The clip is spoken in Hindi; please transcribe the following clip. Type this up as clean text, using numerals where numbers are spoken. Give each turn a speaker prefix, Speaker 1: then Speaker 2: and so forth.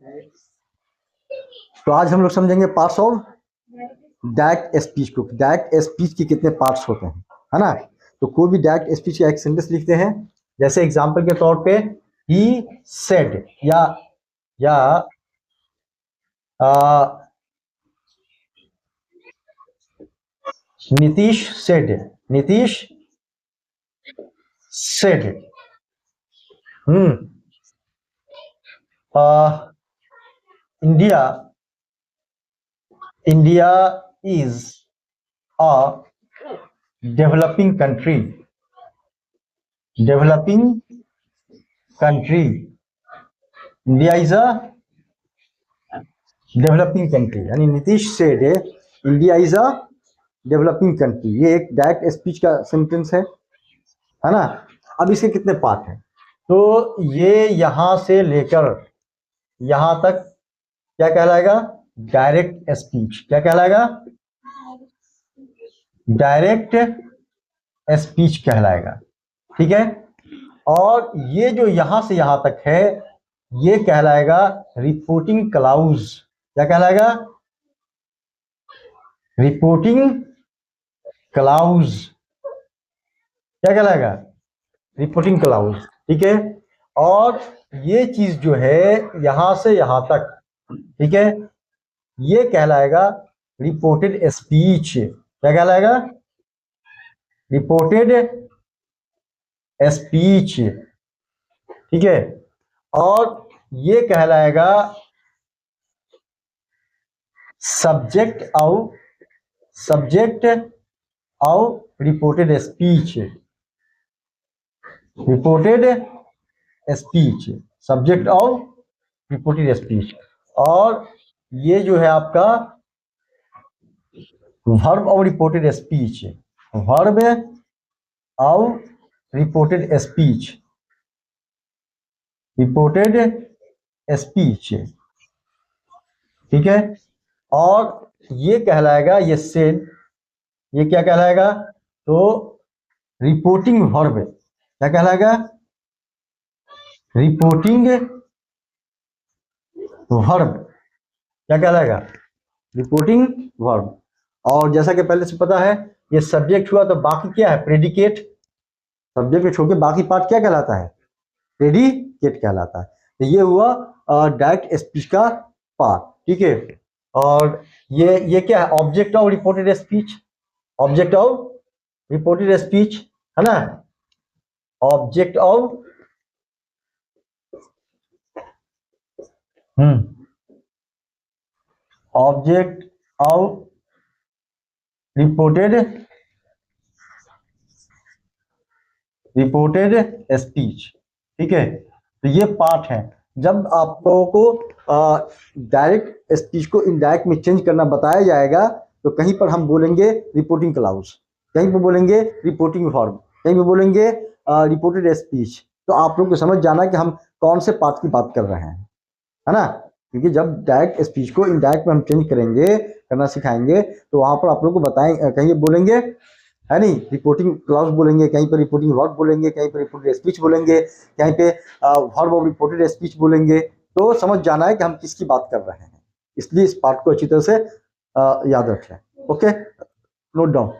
Speaker 1: तो आज हम लोग समझेंगे पार्ट्स ऑफ डायरेक्ट स्पीच को। डायरेक्ट स्पीच के कितने पार्ट्स होते हैं, है ना। तो कोई भी डायरेक्ट स्पीच का एक सेंटेंस लिखते हैं, जैसे एग्जांपल के तौर पे ही सेड या Nitish said India is a developing country. India is a developing country, यानी Nitish said India is a developing country. ये एक डायरेक्ट स्पीच का सेंटेंस है ना। अब इसके कितने पार्ट हैं, तो ये यहां से लेकर यहां तक क्या कहलाएगा, डायरेक्ट स्पीच। क्या कहलाएगा, डायरेक्ट स्पीच कहलाएगा, ठीक है। और ये जो यहां से यहां तक है ये कहलाएगा रिपोर्टिंग क्लाउज। क्या कहलाएगा, रिपोर्टिंग क्लाउज। क्या कहलाएगा, रिपोर्टिंग क्लाउज, ठीक है। और ये चीज जो है यहां से यहां तक, ठीक है, ये कहलाएगा रिपोर्टेड स्पीच। क्या कहलाएगा, रिपोर्टेड स्पीच, ठीक है। और ये कहलाएगा subject of reported speech. Subject of reported speech. और ये जो है आपका verb of reported speech. Verb of reported speech, ठीक है। और ये कहलाएगा, ये सेड, ये क्या कहलाएगा, तो रिपोर्टिंग वर्ब। क्या कहलाएगा, रिपोर्टिंग वर्ब। क्या कहलाएगा, रिपोर्टिंग वर्ब। और जैसा कि पहले से पता है ये सब्जेक्ट हुआ, तो बाकी क्या है, प्रेडिकेट। सब्जेक्ट को छोड़ के बाकी पार्ट क्या कहलाता है, प्रेडिकेट कहलाता है। तो ये हुआ डायरेक्ट स्पीच का पार्ट, ठीक है। और ये क्या है, object of reported speech. Object of reported speech, है ना। Object of object of reported speech, ठीक है। तो ये पार्ट है। जब आप लोगों को डायरेक्ट स्पीच को इनडायरेक्ट में चेंज करना बताया जाएगा, तो कहीं पर हम बोलेंगे रिपोर्टिंग क्लाउज, कहीं पर बोलेंगे रिपोर्टिंग वर्ब, कहीं पर बोलेंगे रिपोर्टेड स्पीच। तो आप लोग को समझ जाना कि हम कौन से पार्ट की बात कर रहे हैं, है ना। क्योंकि जब डायरेक्ट स्पीच को इनडायरेक्ट में हम चेंज करेंगे, करना सिखाएंगे, तो वहां पर आप लोग को बताएंगे, कहीं बोलेंगे, है नहीं, रिपोर्टिंग क्लाउज बोलेंगे, कहीं पर रिपोर्टिंग वर्ब बोलेंगे, कहीं पर रिपोर्टेड स्पीच बोलेंगे, कहीं पे वर्ब ऑफ रिपोर्टेड स्पीच बोलेंगे। तो समझ जाना है कि हम किसकी बात कर रहे हैं, इसलिए इस पार्ट को अच्छी तरह से याद रखें। Okay, note down.